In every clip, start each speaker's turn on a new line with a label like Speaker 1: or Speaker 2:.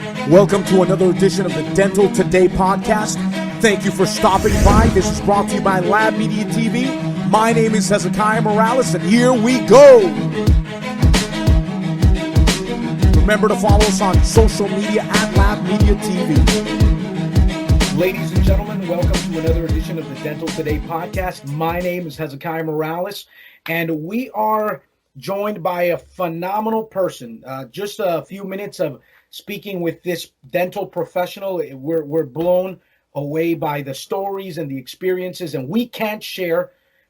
Speaker 1: Welcome to another edition of the Dental Today podcast. Thank you for stopping by. This is brought to you by LabMediatv. My name is Hezekiah Morales, and here we go. Remember to follow us on social media at LabMediatv. Ladies and gentlemen, welcome to another edition of the Dental Today podcast. My name is Hezekiah Morales, and we are joined by a phenomenal person. Just a few minutes of speaking with this dental professional. We're blown away by the stories and the experiences, and we can't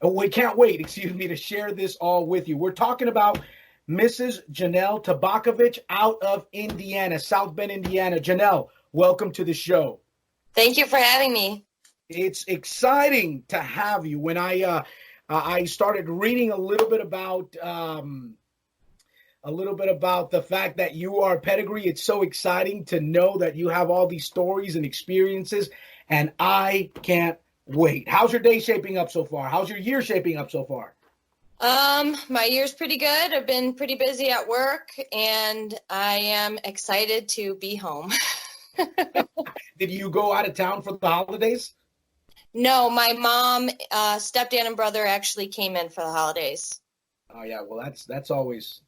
Speaker 1: wait, to share this all with you. We're talking about Mrs. Jenelle Tabakovic out of Indiana, South Bend, Indiana. Jenelle, welcome to the show.
Speaker 2: Thank you for having me.
Speaker 1: It's exciting to have you. When I started reading a little bit about the fact that you are pedigree, it's so exciting to know that you have all these stories and experiences, and I can't wait. How's your day shaping up so far? How's your year shaping up so far?
Speaker 2: My year's pretty good. I've been pretty busy at work, and I am excited to be home.
Speaker 1: Did you go out of town for the holidays?
Speaker 2: No, my mom, stepdad, and brother actually came in for the holidays.
Speaker 1: Oh yeah, well that's always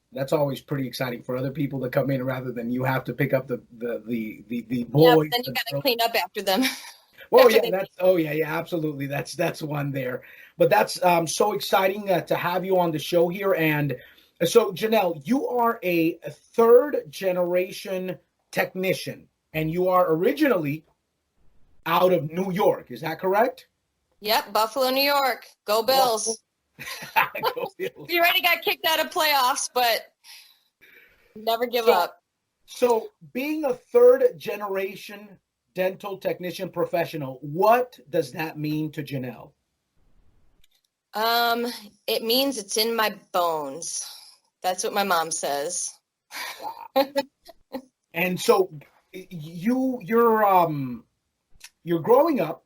Speaker 1: pretty exciting for other people to come in rather than you have to pick up the boys.
Speaker 2: Yeah, but then you got to clean up after them.
Speaker 1: Well, absolutely. That's one there. But that's so exciting to have you on the show here. And so, Jenelle, you are a third generation technician, and you are originally out of New York. Is that correct?
Speaker 2: Yep, Buffalo, New York. Go Bills.
Speaker 1: Go Bills.
Speaker 2: We already got kicked out of playoffs, but never give up.
Speaker 1: So being a third generation dental technician professional, what does that mean to Jenelle?
Speaker 2: It means it's in my bones. That's what my mom says.
Speaker 1: Wow. And so you're growing up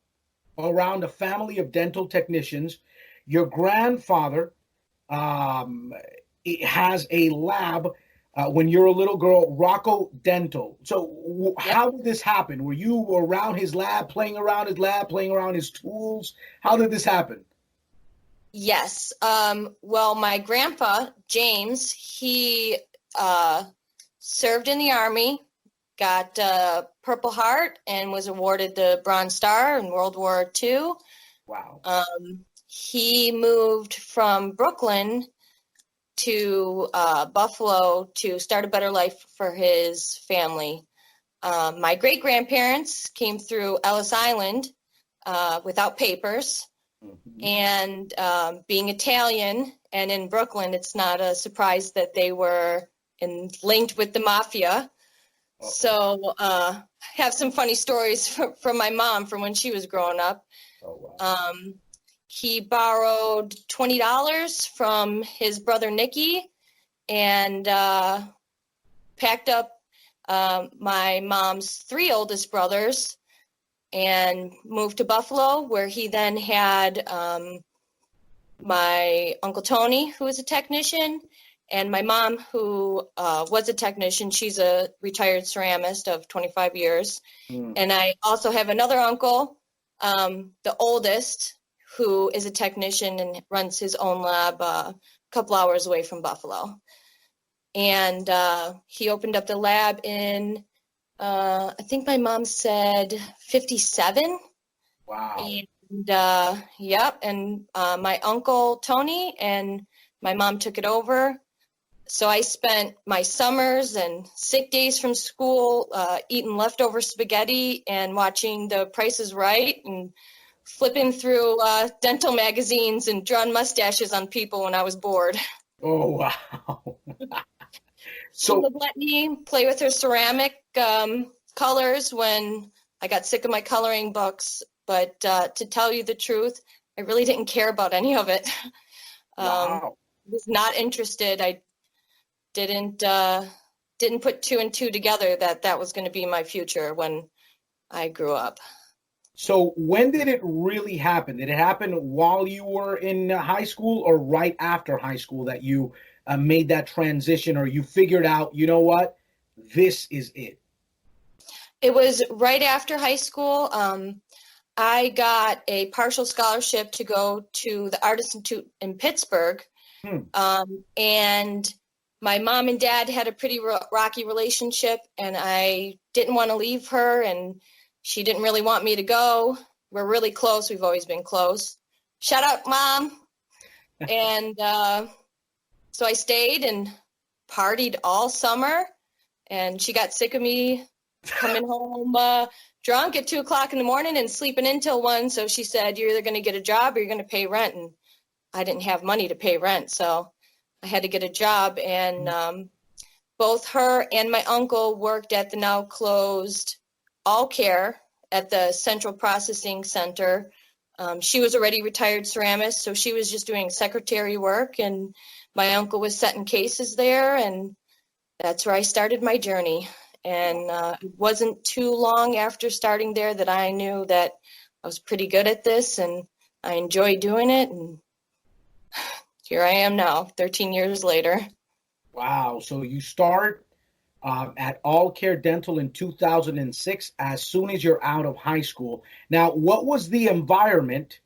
Speaker 1: around a family of dental technicians. Your grandfather has a lab when you're a little girl, Rocco Dental. So how did this happen? Were you around his lab, playing around his tools? How did this happen?
Speaker 2: Yes. Well, my grandpa, James, he served in the Army, got Purple Heart, and was awarded the Bronze Star in World War II.
Speaker 1: Wow.
Speaker 2: He moved from Brooklyn to Buffalo to start a better life for his family. My great-grandparents came through Ellis Island without papers. Mm-hmm. And being Italian and in Brooklyn, it's not a surprise that they were linked with the mafia. Uh-oh. So have some funny stories from my mom from when she was growing up.
Speaker 1: Oh, wow.
Speaker 2: He borrowed $20 from his brother Nicky and packed up my mom's three oldest brothers and moved to Buffalo, where he then had my Uncle Tony, who was a technician, and my mom, who was a technician. She's a retired ceramist of 25 years. Mm. And I also have another uncle, the oldest, who is a technician and runs his own lab a couple hours away from Buffalo. And he opened up the lab in, I think my mom said 57.
Speaker 1: Wow.
Speaker 2: And and my uncle Tony and my mom took it over. So I spent my summers and sick days from school eating leftover spaghetti and watching The Price is Right and flipping through dental magazines and drawing mustaches on people when I was bored.
Speaker 1: Oh, wow.
Speaker 2: She would let me play with her ceramic colors when I got sick of my coloring books. But to tell you the truth, I really didn't care about any of it.
Speaker 1: Wow.
Speaker 2: I was not interested. I didn't put two and two together that was going to be my future when I grew up.
Speaker 1: So when did it really happen? Did it happen while you were in high school or right after high school that you made that transition, or you figured out, you know what, this is it?
Speaker 2: It was right after high school. I got a partial scholarship to go to the Art Institute in Pittsburgh. And my mom and dad had a pretty rocky relationship, and I didn't want to leave her, and she didn't really want me to go. We're really close. We've always been close. Shut up, Mom. And so I stayed and partied all summer, and she got sick of me coming home drunk at 2:00 in the morning and sleeping in till 1. So she said, you're either going to get a job or you're going to pay rent. And I didn't have money to pay rent, so I had to get a job. And both her and my uncle worked at the now closed AllCare at the Central Processing Center. She was already retired ceramist, so she was just doing secretary work, and my uncle was setting cases there, and that's where I started my journey. And it wasn't too long after starting there that I knew that I was pretty good at this, and I enjoyed doing it. And here I am now, 13 years later.
Speaker 1: Wow. So you start at AllCare Dental in 2006, as soon as you're out of high school. Now, what was the environment?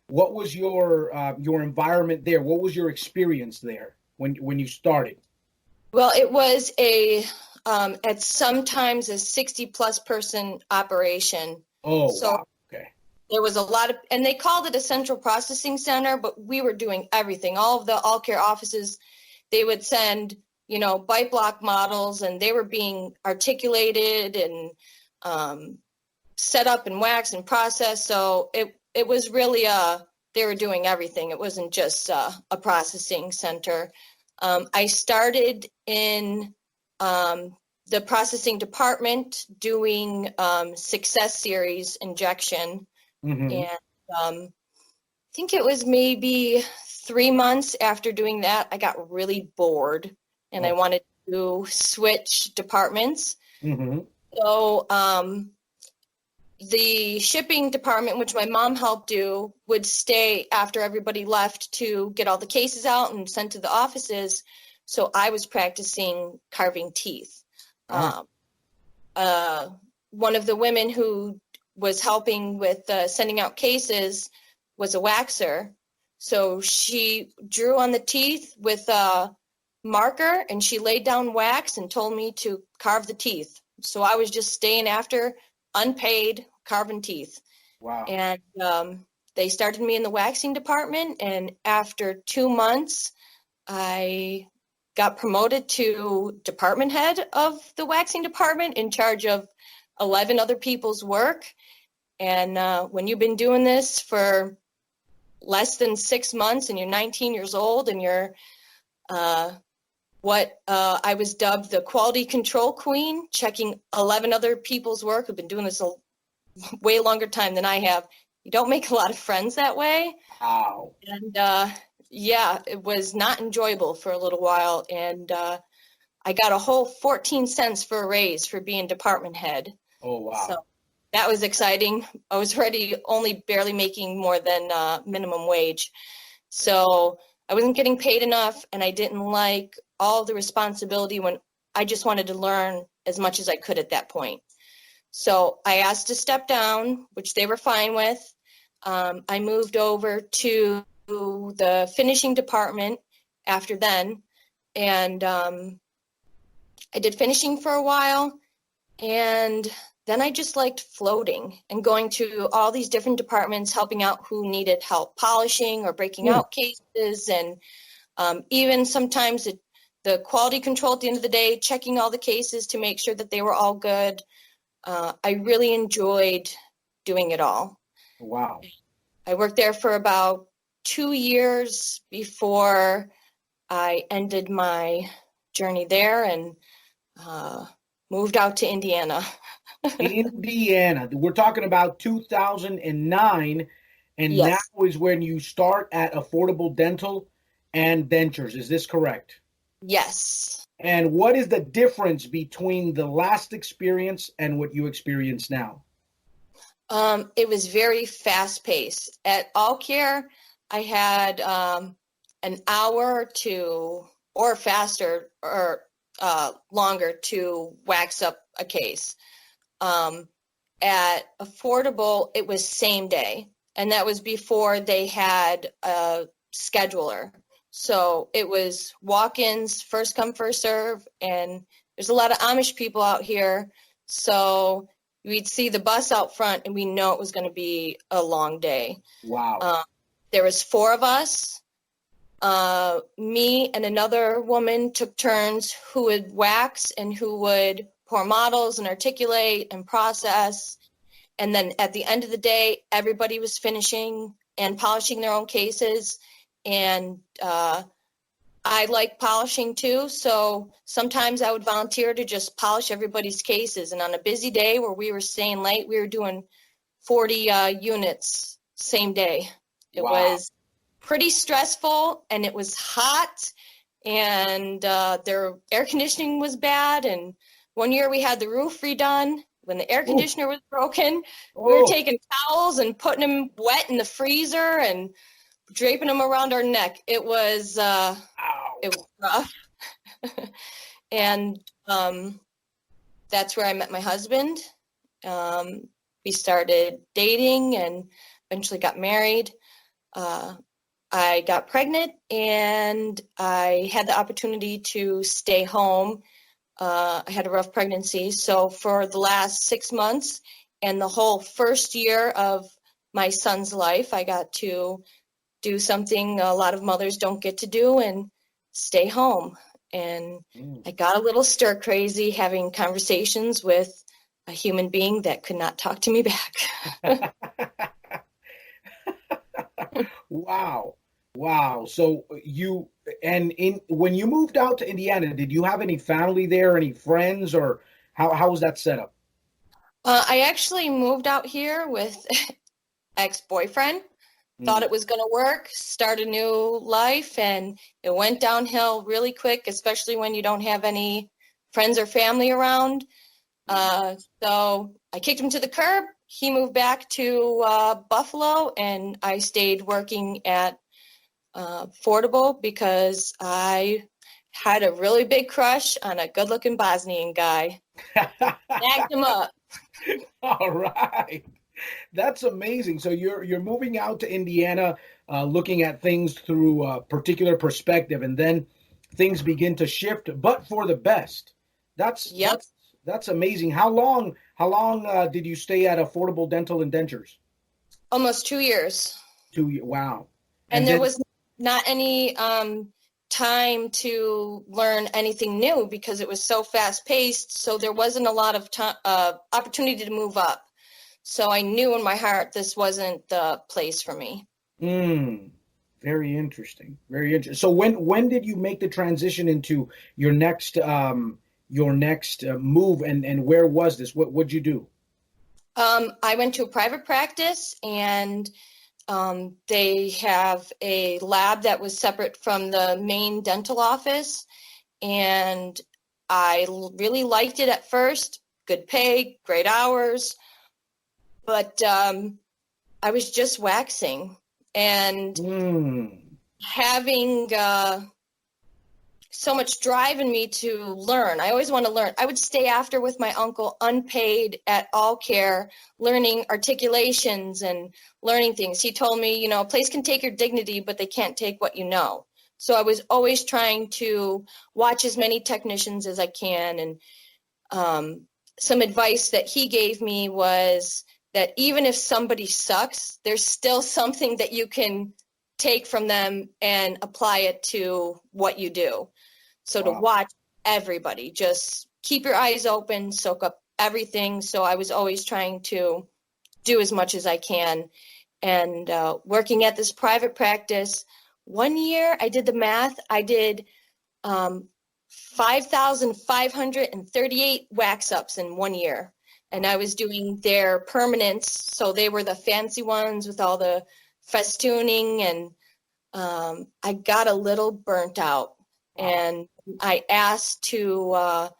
Speaker 1: What was your environment there? What was your experience there when you started?
Speaker 2: Well, it was at sometimes a 60-plus person operation.
Speaker 1: Oh,
Speaker 2: so
Speaker 1: wow. Okay.
Speaker 2: There was a lot of, and they called it a central processing center, but we were doing everything. All of the AllCare offices, they would send, bite block models, and they were being articulated and set up and waxed and processed. So it was really they were doing everything. It wasn't just a processing center. I started in the processing department doing Success Series injection.
Speaker 1: Mm-hmm.
Speaker 2: And I think it was maybe 3 months after doing that, I got really bored and I wanted to switch departments.
Speaker 1: Mm-hmm.
Speaker 2: So the shipping department, which my mom helped do, would stay after everybody left to get all the cases out and sent to the offices. So I was practicing carving teeth. One of the women who was helping with sending out cases was a waxer. So she drew on the teeth with a marker, and she laid down wax and told me to carve the teeth. So I was just staying after, unpaid, carving teeth.
Speaker 1: Wow.
Speaker 2: And they started me in the waxing department, and after 2 months, I got promoted to department head of the waxing department, in charge of 11 other people's work. And when you've been doing this for less than 6 months and you're 19 years old and you're I was dubbed the quality control queen, checking 11 other people's work who've been doing this a way longer time than I have. You don't make a lot of friends that way.
Speaker 1: Wow.
Speaker 2: And it was not enjoyable for a little while. And I got a whole 14 cents for a raise for being department head.
Speaker 1: Oh, wow.
Speaker 2: So that was exciting. I was already only barely making more than minimum wage. So I wasn't getting paid enough, and I didn't like all the responsibility when I just wanted to learn as much as I could at that point. So I asked to step down, which they were fine with. I moved over to the finishing department after then, and I did finishing for a while, and then I just liked floating and going to all these different departments, helping out who needed help polishing or breaking out cases, and even sometimes the quality control at the end of the day, checking all the cases to make sure that they were all good. I really enjoyed doing it all.
Speaker 1: Wow.
Speaker 2: I worked there for about 2 years before I ended my journey there and moved out to Indiana.
Speaker 1: Indiana. We're talking about 2009, and
Speaker 2: Yes.
Speaker 1: now is when you start at Affordable Dental and Dentures. Is this correct?
Speaker 2: Yes.
Speaker 1: And what is the difference between the last experience and what you experience now?
Speaker 2: It was very fast-paced. At AllCare, I had an hour or faster or longer to wax up a case. At Affordable, it was same day. And that was before they had a scheduler. So it was walk-ins, first come, first serve. And there's a lot of Amish people out here. So we'd see the bus out front and we know it was going to be a long day.
Speaker 1: Wow.
Speaker 2: There was 4 of us. Me and another woman took turns who would wax and who would pour models and articulate and process. And then at the end of the day, everybody was finishing and polishing their own cases. And I like polishing too. So sometimes I would volunteer to just polish everybody's cases. And on a busy day where we were staying late, we were doing 40 units same day. It was pretty stressful, and it was hot, and their air conditioning was bad. And one year we had the roof redone. When the air conditioner was broken, we were taking towels and putting them wet in the freezer and draping them around our neck. It was rough. And that's where I met my husband. We started dating and eventually got married. I got pregnant, and I had the opportunity to stay home. I had a rough pregnancy. So for the last 6 months and the whole first year of my son's life, I got to do something a lot of mothers don't get to do, and stay home. And I got a little stir crazy having conversations with a human being that could not talk to me back.
Speaker 1: Wow. So when you moved out to Indiana, did you have any family there, any friends, or how was that set up?
Speaker 2: I actually moved out here with ex-boyfriend. Thought it was going to work, start a new life, and it went downhill really quick, especially when you don't have any friends or family around. So I kicked him to the curb. He moved back to Buffalo, and I stayed working at Affordable because I had a really big crush on a good-looking Bosnian guy. Snagged him up.
Speaker 1: All right. That's amazing. So you're moving out to Indiana, looking at things through a particular perspective, and then things begin to shift, but for the best. That's amazing. How long did you stay at Affordable Dental and Dentures?
Speaker 2: Almost 2 years.
Speaker 1: 2 years. Wow.
Speaker 2: And there was not any time to learn anything new because it was so fast paced. So there wasn't a lot of time, opportunity to move up. So I knew in my heart this wasn't the place for me.
Speaker 1: Very interesting. Very interesting. So when did you make the transition into your next move, and where was this? What'd you do?
Speaker 2: I went to a private practice, and they have a lab that was separate from the main dental office, and I really liked it at first. Good pay, great hours. But I was just waxing and having so much drive in me to learn. I always want to learn. I would stay after with my uncle unpaid at AllCare, learning articulations and learning things. He told me, a place can take your dignity, but they can't take what you know. So I was always trying to watch as many technicians as I can. And some advice that he gave me was that even if somebody sucks, there's still something that you can take from them and apply it to what you do. So to watch everybody, just keep your eyes open, soak up everything. So I was always trying to do as much as I can. And working at this private practice, 1 year I did the math. I did 5,538 wax ups in 1 year. And I was doing their permanents, so they were the fancy ones with all the festooning, and I got a little burnt out. And I asked to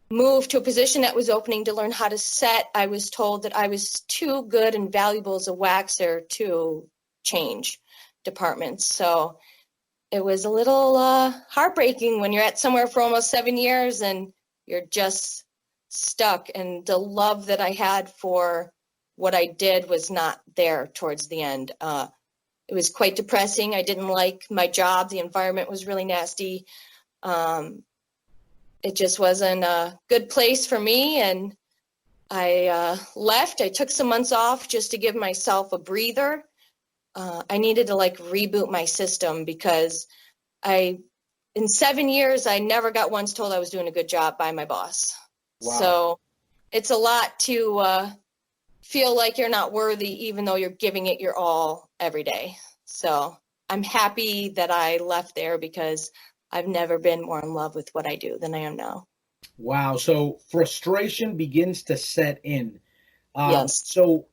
Speaker 2: move to a position that was opening to learn how to set. I was told that I was too good and valuable as a waxer to change departments. So it was a little heartbreaking when you're at somewhere for almost 7 years and you're just stuck, and the love that I had for what I did was not there towards the end. It was quite depressing. I didn't like my job. The environment was really nasty. It just wasn't a good place for me, and I left. I took some months off just to give myself a breather. I needed to like reboot my system because in 7 years, I never got once told I was doing a good job by my boss.
Speaker 1: Wow.
Speaker 2: So it's a lot to feel like you're not worthy, even though you're giving it your all every day. So I'm happy that I left there because I've never been more in love with what I do than I am now.
Speaker 1: Wow. So frustration begins to set in.
Speaker 2: Yes.
Speaker 1: So,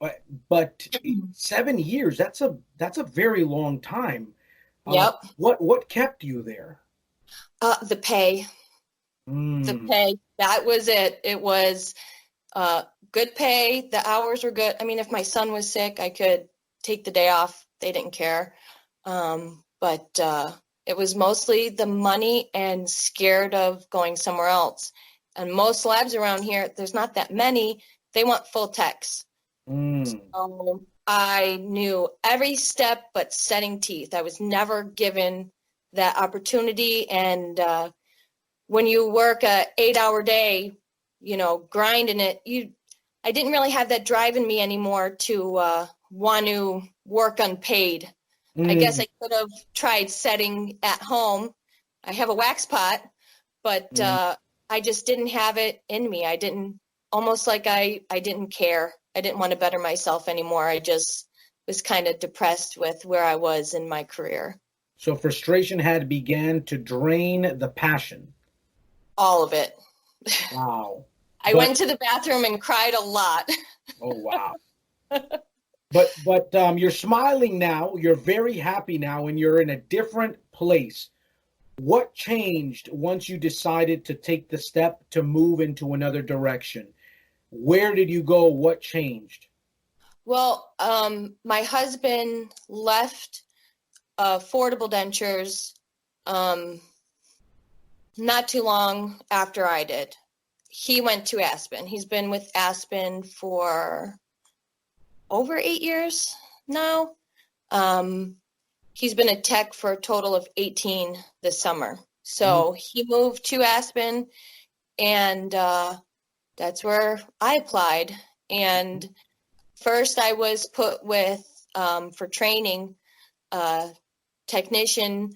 Speaker 1: but 7 years, that's a very long time.
Speaker 2: Yep.
Speaker 1: What kept you there?
Speaker 2: The pay. The pay. That was it. It was good pay. The hours were good. I mean, if my son was sick, I could take the day off. They didn't care. But it was mostly the money and scared of going somewhere else. And most labs around here, there's not that many. They want full techs. So I knew every step but setting teeth. I was never given that opportunity. And when you work a 8-hour day, grinding it, I didn't really have that drive in me anymore to want to work unpaid. I guess I could have tried setting at home. I have a wax pot, but I just didn't have it in me. I didn't care. I didn't want to better myself anymore. I just was kind of depressed with where I was in my career.
Speaker 1: So frustration had began to drain the passion.
Speaker 2: All of it.
Speaker 1: Wow.
Speaker 2: I went to the bathroom and cried a lot.
Speaker 1: Oh, wow. But you're smiling now. You're very happy now, and you're in a different place. What changed once you decided to take the step to move into another direction? Where did you go? What changed?
Speaker 2: Well, my husband left Affordable Dentures not too long after I did. He went to Aspen. He's been with Aspen for over 8 years now. He's been a tech for a total of 18 this summer. So he moved to Aspen, and that's where I applied. And first I was put with, for training, technician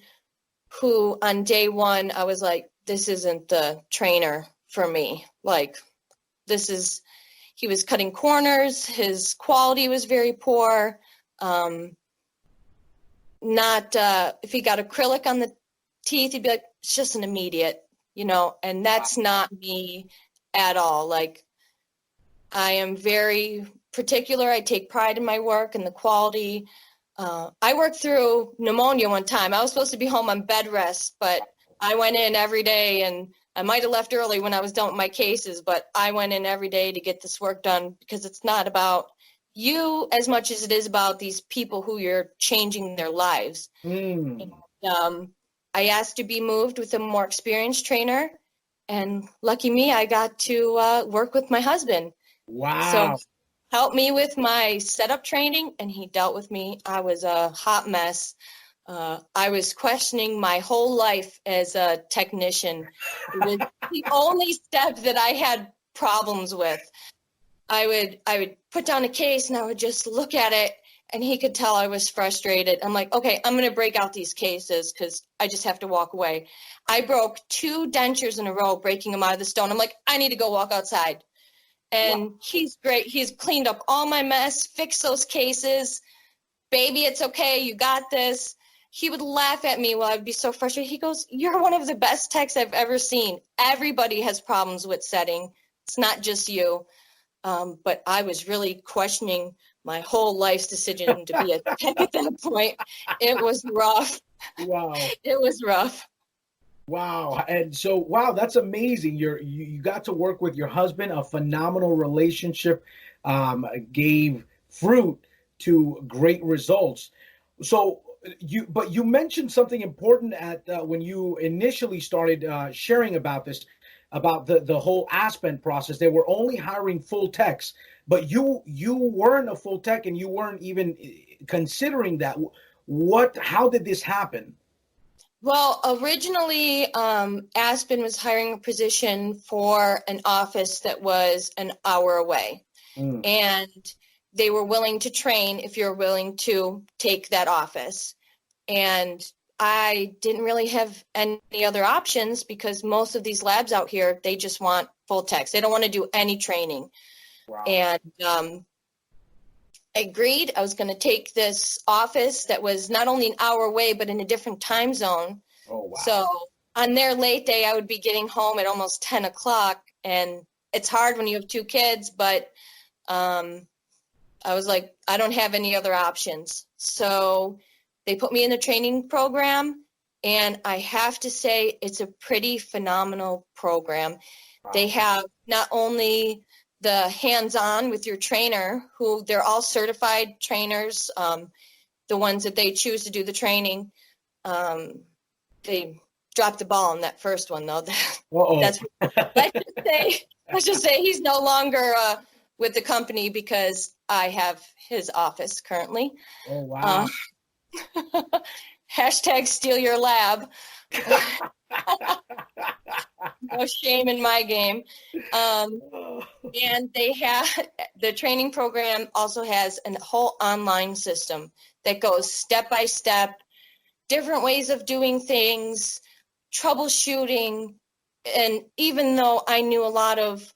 Speaker 2: who on day one, I was like, this isn't the trainer for me. Like, he was cutting corners. His quality was very poor. If he got acrylic on the teeth, he'd be like, it's just an immediate, and that's not me at all. Like, I am very particular. I take pride in my work and the quality. I worked through pneumonia one time. I was supposed to be home on bed rest, but I went in every day, and I might have left early when I was done with my cases, but I went in every day to get this work done because it's not about you as much as it is about these people who you're changing their lives. And, I asked to be moved with a more experienced trainer, and lucky me, I got to work with my husband.
Speaker 1: Wow.
Speaker 2: So helped me with my setup training, and he dealt with me. I was a hot mess. I was questioning my whole life as a technician. It was the only step that I had problems with. I would put down a case and I would just look at it, and he could tell I was frustrated. I'm like, okay, I'm going to break out these cases because I just have to walk away. I broke 2 dentures in a row, breaking them out of the stone. I'm like, I need to go walk outside. And he's great. He's cleaned up all my mess, fixed those cases. Baby, it's okay. You got this. He would laugh at me while I'd be so frustrated. He goes, you're one of the best techs I've ever seen. Everybody has problems with setting. It's not just you. But I was really questioning my whole life's decision to be a tech at that point. It was rough.
Speaker 1: Wow.
Speaker 2: It was rough.
Speaker 1: Wow. And so, wow, that's amazing. You got to work with your husband. A phenomenal relationship gave fruit to great results. So you mentioned something important when you initially started sharing about this. about the whole Aspen process. They were only hiring full techs, but you weren't a full tech and you weren't even considering that. How did this happen?
Speaker 2: Well, originally, Aspen was hiring a position for an office that was an hour away. And they were willing to train if you're willing to take that office. And I didn't really have any other options because most of these labs out here, they just want full techs. They don't want to do any training. Wow. And I agreed I was going to take this office that was not only an hour away, but in a different time zone. Oh, wow. So on their late day, I would be getting home at almost 10 o'clock. And it's hard when you have 2 kids, but I was like, I don't have any other options. So they put me in the training program, and I have to say it's a pretty phenomenal program. Wow. They have not only the hands-on with your trainer, who they're all certified trainers, the ones that they choose to do the training. They dropped the ball on that first one, though. That's let's just say he's no longer with the company because I have his office currently. Oh, wow. Hashtag steal your lab. No shame in my game. And the training program also has a whole online system that goes step by step, different ways of doing things, troubleshooting. And even though I knew a lot of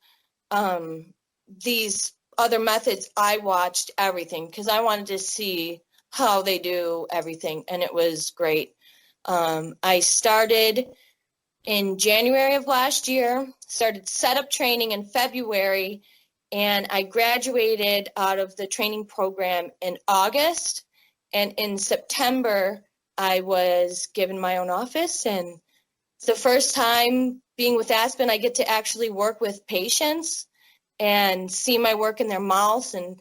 Speaker 2: these other methods, I watched everything because I wanted to see how they do everything, and it was great. I started in January of last year, started setup training in February, and I graduated out of the training program in August, and in September, I was given my own office, and it's the first time being with Aspen, I get to actually work with patients and see my work in their mouths. And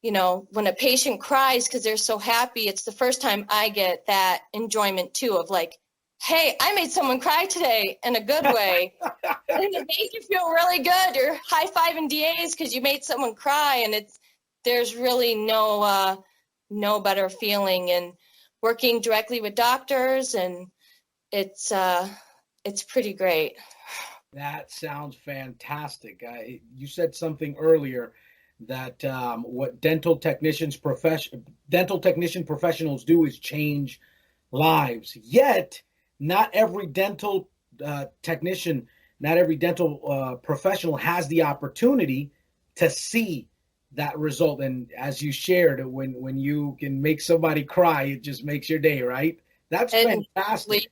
Speaker 2: you know, when a patient cries because they're so happy, it's the first time I get that enjoyment too of like, hey, I made someone cry today in a good way. And it makes you feel really good. You're high-fiving DAs because you made someone cry, and there's really no better feeling. And working directly with doctors, and it's pretty great.
Speaker 1: That sounds fantastic. You said something earlier that what dental technician professionals do is change lives. Yet, not every dental technician, not every dental professional has the opportunity to see that result. And as you shared, when you can make somebody cry, it just makes your day, right? That's fantastic.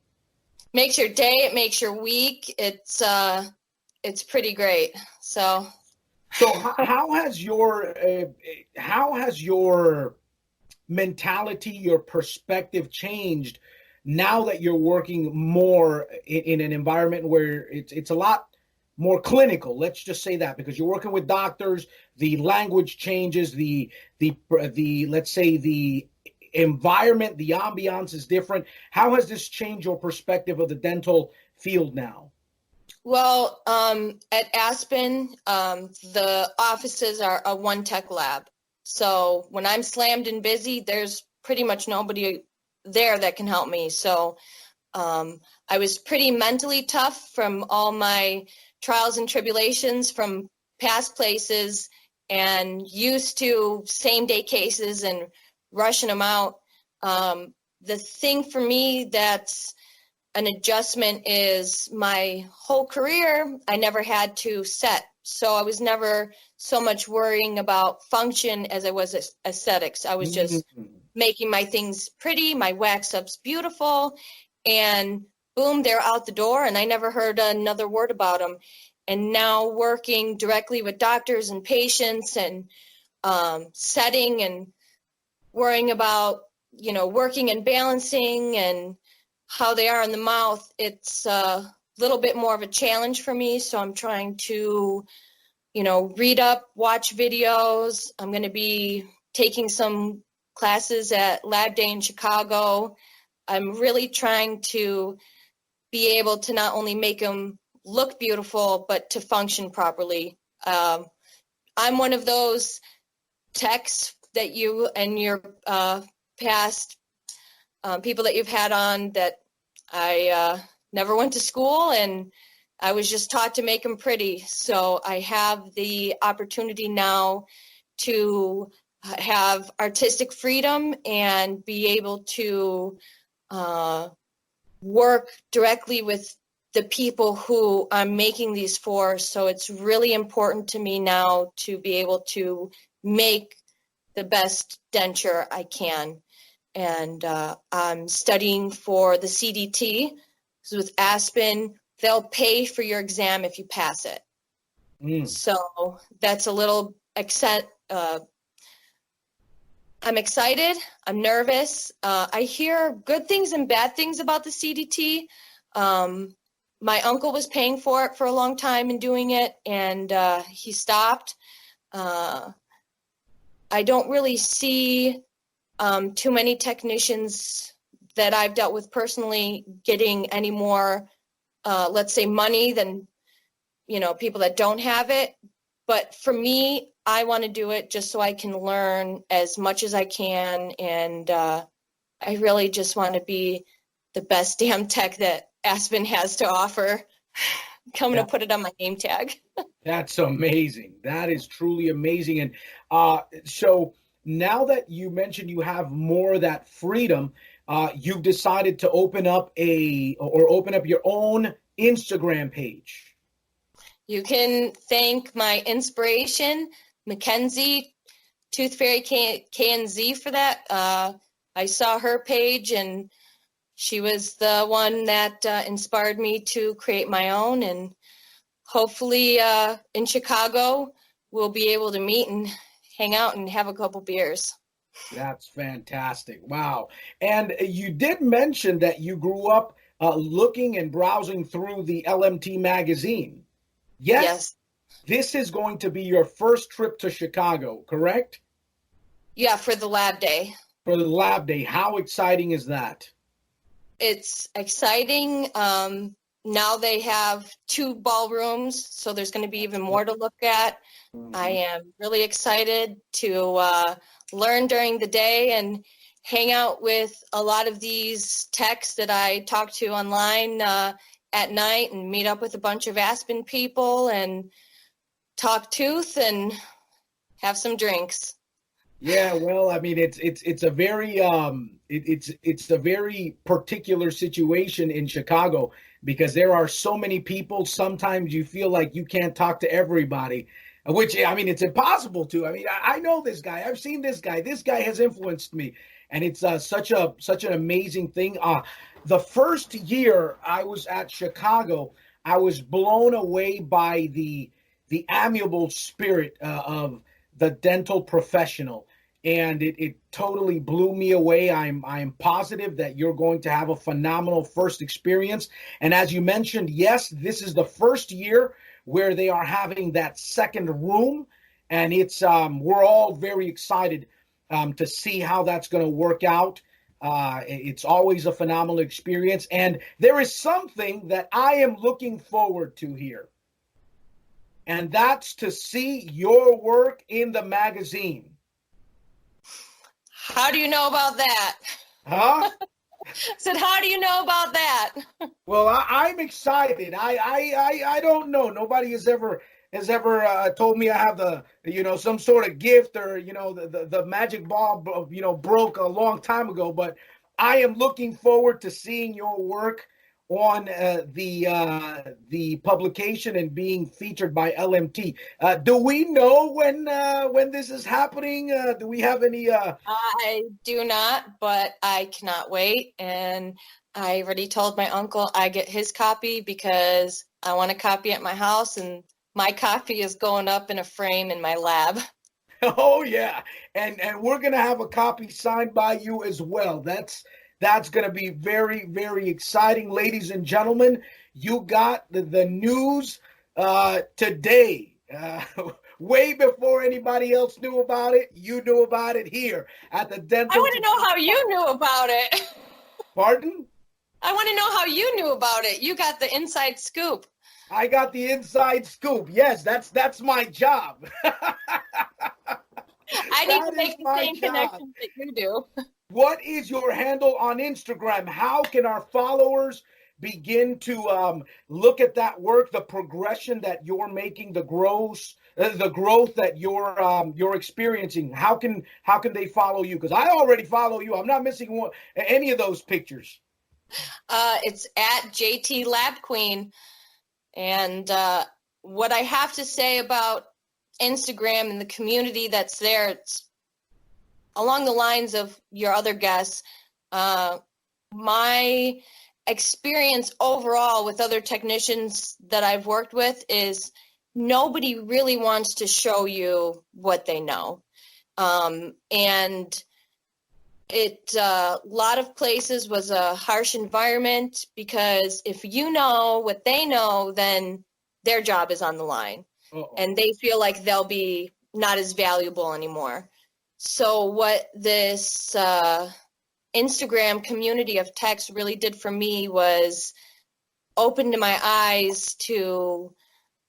Speaker 2: Makes your day. It makes your week. It's pretty great. So
Speaker 1: how has your mentality, your perspective changed now that you're working more in an environment where it's a lot more clinical? Let's just say that, because you're working with doctors, the language changes, the let's say the environment, the ambiance is different. How has this changed your perspective of the dental field now?
Speaker 2: Well, at Aspen, the offices are a one-tech lab. So when I'm slammed and busy, there's pretty much nobody there that can help me. So I was pretty mentally tough from all my trials and tribulations from past places and used to same-day cases and rushing them out. The thing for me that's an adjustment is my whole career, I never had to set. So I was never so much worrying about function as I was aesthetics. I was just making my things pretty, my wax ups beautiful, and boom, they're out the door, and I never heard another word about them. And now working directly with doctors and patients and setting and worrying about, working and balancing and how they are in the mouth, it's a little bit more of a challenge for me. So I'm trying to, read up, watch videos. I'm going to be taking some classes at LabDay in Chicago. I'm really trying to be able to not only make them look beautiful, but to function properly. I'm one of those techs that you and your past people that you've had on that I never went to school, and I was just taught to make them pretty. So I have the opportunity now to have artistic freedom and be able to work directly with the people who I'm making these for. So it's really important to me now to be able to make the best denture I can. And I'm studying for the CDT. So with Aspen, they'll pay for your exam if you pass it. So that's a little I'm excited. I'm nervous. I hear good things and bad things about the CDT. My uncle was paying for it for a long time and doing it, and he stopped. I don't really see too many technicians that I've dealt with personally getting any more, let's say, money than, people that don't have it. But for me, I want to do it just so I can learn as much as I can. And I really just want to be the best damn tech that Aspen has to offer. I'm going to put it on my name tag.
Speaker 1: That's amazing. That is truly amazing. And so now that you mentioned you have more of that freedom, you've decided to open up your own Instagram page.
Speaker 2: You can thank my inspiration, Mackenzie, Tooth Fairy KNZ, for that. I saw her page, and she was the one that inspired me to create my own. And hopefully in Chicago, we'll be able to meet and hang out and have a couple beers.
Speaker 1: That's fantastic. Wow. And you did mention that you grew up looking and browsing through the LMT magazine. Yes. This is going to be your first trip to Chicago, correct?
Speaker 2: Yeah, for the LabDay.
Speaker 1: For the LabDay. How exciting is that?
Speaker 2: It's exciting. Now they have 2 ballrooms, so there's going to be even more to look at. Mm-hmm. I am really excited to learn during the day and hang out with a lot of these techs that I talk to online at night, and meet up with a bunch of Aspen people and talk tooth and have some drinks.
Speaker 1: Yeah, well, I mean, it's a very it's a very particular situation in Chicago, because there are so many people. Sometimes you feel like you can't talk to everybody, which, I mean, it's impossible to. I mean, I know this guy. I've seen this guy. This guy has influenced me, and it's such an amazing thing. The first year I was at Chicago, I was blown away by the amiable spirit of the dental professional, and it totally blew me away. I'm positive that you're going to have a phenomenal first experience. And as you mentioned, yes, this is the first year where they are having that second room, and it's we're all very excited to see how that's going to work out. It's always a phenomenal experience, and there is something that I am looking forward to here, and that's to see your work in the magazine.
Speaker 2: How do you know about that?
Speaker 1: Huh?
Speaker 2: I said, how do you know about that?
Speaker 1: Well, I'm excited. I don't know. Nobody has ever told me I have some sort of gift, or the magic ball broke a long time ago. But I am looking forward to seeing your work on the publication and being featured by LMT. Do we know when this is happening? Do we have any?
Speaker 2: I do not, but I cannot wait. And I already told my uncle I get his copy because I want a copy at my house, and my copy is going up in a frame in my lab.
Speaker 1: Oh yeah, and we're gonna have a copy signed by you as well. That's going to be very, very exciting. Ladies and gentlemen, you got the news today. Way before anybody else knew about it, you knew about it here at the Dental.
Speaker 2: I want to know how you knew about it.
Speaker 1: Pardon?
Speaker 2: I want to know how you knew about it. You got the inside scoop.
Speaker 1: I got the inside scoop. Yes, that's my job.
Speaker 2: I need to make the same connections that you do.
Speaker 1: What is your handle on Instagram? How can our followers begin to look at that work, the progression that you're making, the growth that you're experiencing? How can they follow you? Because I already follow you. I'm not missing any of those pictures.
Speaker 2: It's at JT Lab Queen, and what I have to say about Instagram and the community that's there, it's along the lines of your other guests. My experience overall with other technicians that I've worked with is nobody really wants to show you what they know. And a lot of places was a harsh environment, because if you know what they know, then their job is on the line. Uh-oh. And they feel like they'll be not as valuable anymore. So what this Instagram community of techs really did for me was opened my eyes to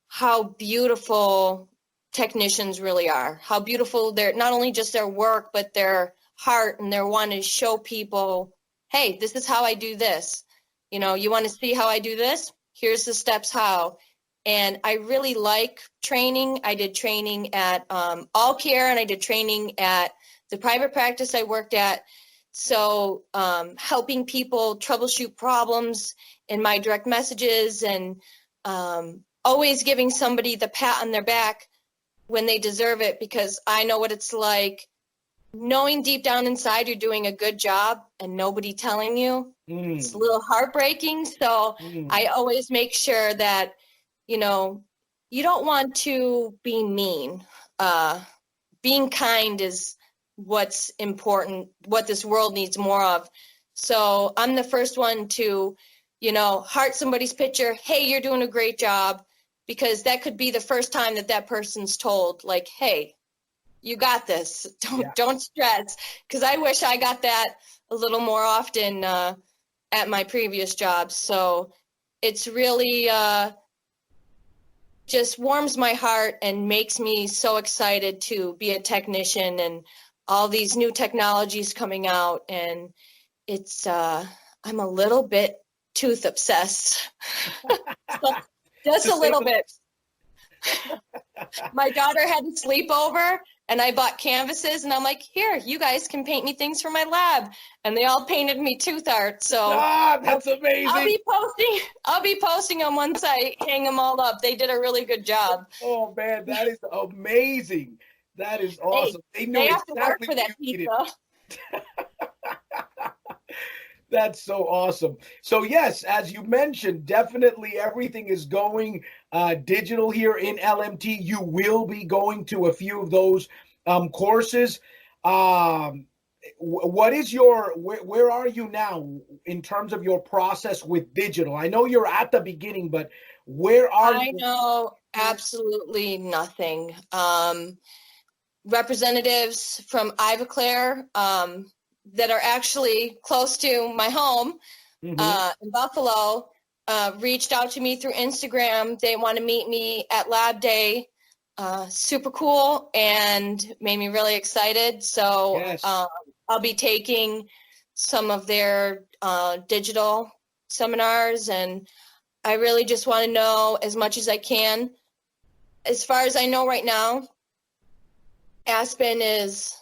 Speaker 2: how beautiful technicians really are, how beautiful they're, not only just their work, but their heart, and they're wanting to show people, hey, this is how I do this. You know, you want to see how I do this? Here's the steps how. And I really like training. I did training at AllCare, and I did training at the private practice I worked at. So helping people troubleshoot problems in my direct messages, and always giving somebody the pat on their back when they deserve it, because I know what it's like knowing deep down inside you're doing a good job and nobody telling you. It's a little heartbreaking. So I always make sure that, you know, you don't want to be mean. Being kind is what's important, what this world needs more of. So I'm the first one to, you know, heart somebody's picture. Hey, you're doing a great job, because that could be the first time that person's told, like, hey, you got this. Don't stress. Because I wish I got that a little more often at my previous job. So it's really just warms my heart and makes me so excited to be a technician, and all these new technologies coming out. And it's I'm a little bit tooth obsessed. So, just a little bit. My daughter had a sleepover, and I bought canvases, and I'm like, here, you guys can paint me things for my lab. And they all painted me tooth art. So
Speaker 1: that's amazing.
Speaker 2: I'll be posting them once I hang them all up. They did a really good job.
Speaker 1: Oh man, that is amazing. That is awesome.
Speaker 2: Hey, they have to work for that pizza.
Speaker 1: That's so awesome. So yes, as you mentioned, definitely everything is going digital here in LMT. You will be going to a few of those courses. What is where are you now in terms of your process with digital? I know you're at the beginning, but where are you?
Speaker 2: I know absolutely nothing. Representatives from AllCare that are actually close to my home in Buffalo reached out to me through Instagram. They want to meet me at LabDay. Super cool, and made me really excited. So yes. I'll be taking some of their digital seminars, and I really just want to know as much as I can. As far as I know right now, Aspen is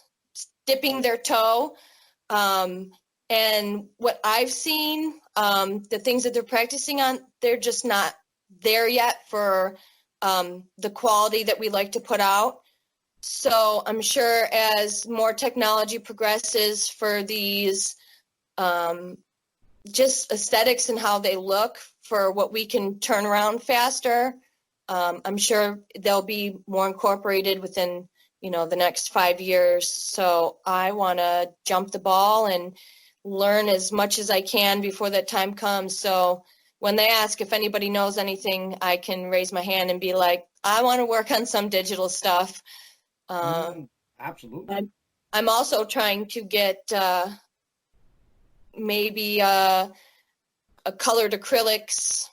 Speaker 2: dipping their toe. And what I've seen, the things that they're practicing on, they're just not there yet for the quality that we like to put out. So I'm sure as more technology progresses for these just aesthetics and how they look for what we can turn around faster, I'm sure they'll be more incorporated within, you know, the next 5 years. So I want to jump the ball and learn as much as I can before that time comes. So when they ask if anybody knows anything, I can raise my hand and be like, I want to work on some digital stuff.
Speaker 1: Absolutely.
Speaker 2: I'm also trying to get maybe a colored acrylics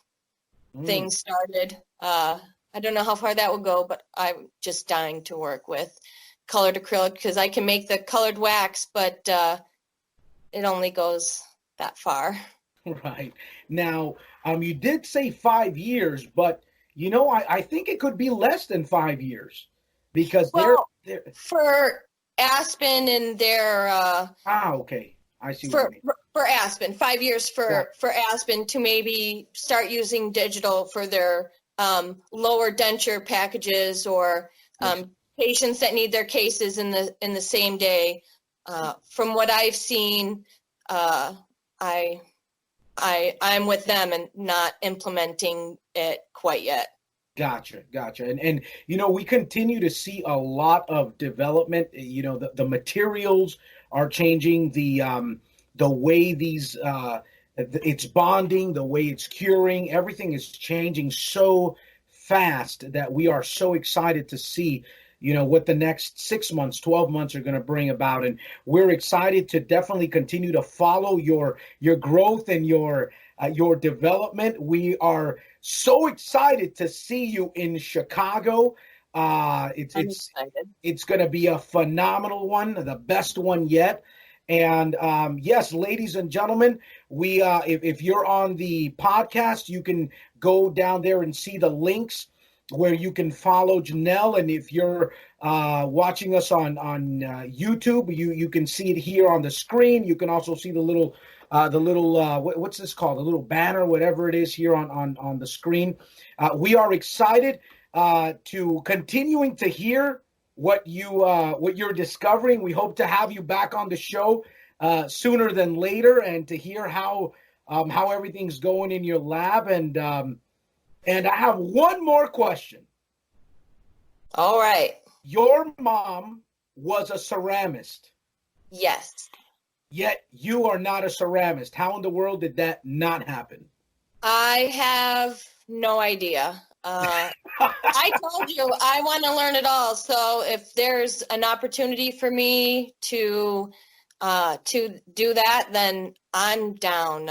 Speaker 2: thing started. I don't know how far that will go, but I'm just dying to work with colored acrylic because I can make the colored wax, but it only goes that far.
Speaker 1: Right. Now, you did say 5 years, but I think it could be less than 5 years because they're
Speaker 2: for Aspen and their
Speaker 1: okay. I see what you mean.
Speaker 2: For Aspen, 5 years for Aspen to maybe start using digital for their lower denture packages or patients that need their cases in the same day. From what I've seen, I'm with them and not implementing it quite yet.
Speaker 1: Gotcha. And we continue to see a lot of development. The materials are changing, the way these it's bonding, the way it's curing, everything is changing so fast that we are so excited to see what the next 6 months, 12 months are going to bring about. And we're excited to definitely continue to follow your growth and your development. We are so excited to see you in Chicago. It's going to be a phenomenal one, the best one yet. And yes, ladies and gentlemen, we if you're on the podcast, you can go down there and see the links where you can follow Jenelle. And if you're watching us on YouTube, you can see it here on the screen. You can also see the little what's this called? The little banner, whatever it is here on the screen. We are excited to continuing to hear what you're discovering. We hope to have you back on the show sooner than later, and to hear how everything's going in your lab. And I have one more question.
Speaker 2: All right.
Speaker 1: Your mom was a ceramist.
Speaker 2: Yes.
Speaker 1: Yet you are not a ceramist. How in the world did that not happen?
Speaker 2: I have no idea. I told you I want to learn it all. So if there's an opportunity for me to do that, then I'm down.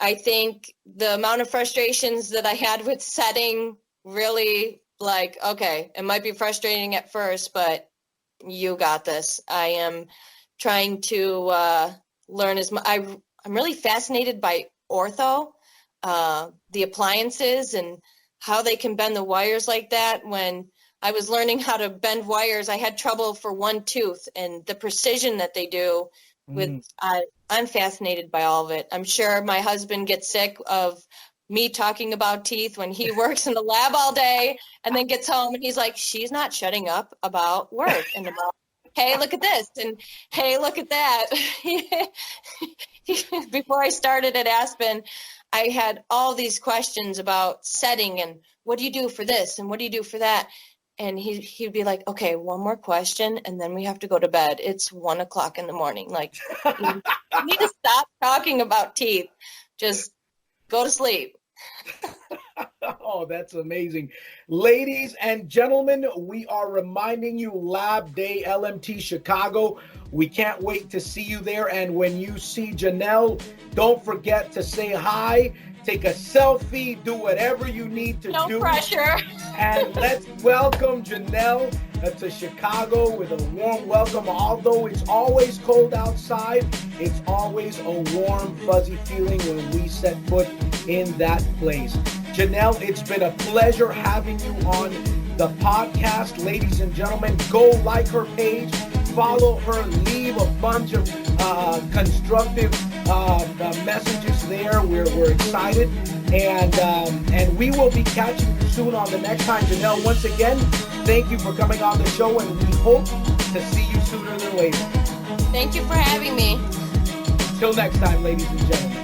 Speaker 2: I think the amount of frustrations that I had with setting really, okay, it might be frustrating at first, but you got this. I am trying to learn as much. I'm really fascinated by ortho, the appliances and how they can bend the wires like that. When I was learning how to bend wires, I had trouble for one tooth, and the precision that they do with, I'm fascinated by all of it. I'm sure my husband gets sick of me talking about teeth when he works in the lab all day and then gets home and he's like, she's not shutting up about work and about, hey, look at this, and hey, look at that. Before I started at Aspen, I had all these questions about setting and what do you do for this and what do you do for that? And he'd be like, okay, one more question, and then we have to go to bed. It's 1:00 in the morning. Like, you need to stop talking about teeth. Just go to sleep.
Speaker 1: Oh, that's amazing. Ladies and gentlemen, we are reminding you, LabDay LMT Chicago. We can't wait to see you there. And when you see Jenelle, don't forget to say hi, take a selfie, do whatever you need to do.
Speaker 2: No pressure.
Speaker 1: And let's welcome Jenelle to Chicago with a warm welcome. Although it's always cold outside, it's always a warm, fuzzy feeling when we set foot in that place. Jenelle, it's been a pleasure having you on the podcast. Ladies and gentlemen, go like her page, follow her, leave a bunch of constructive messages there. We're excited, and we will be catching you soon on the next time. Jenelle, once again, thank you for coming on the show, and we hope to see you sooner than later.
Speaker 2: Thank you for having me.
Speaker 1: Till next time, ladies and gentlemen.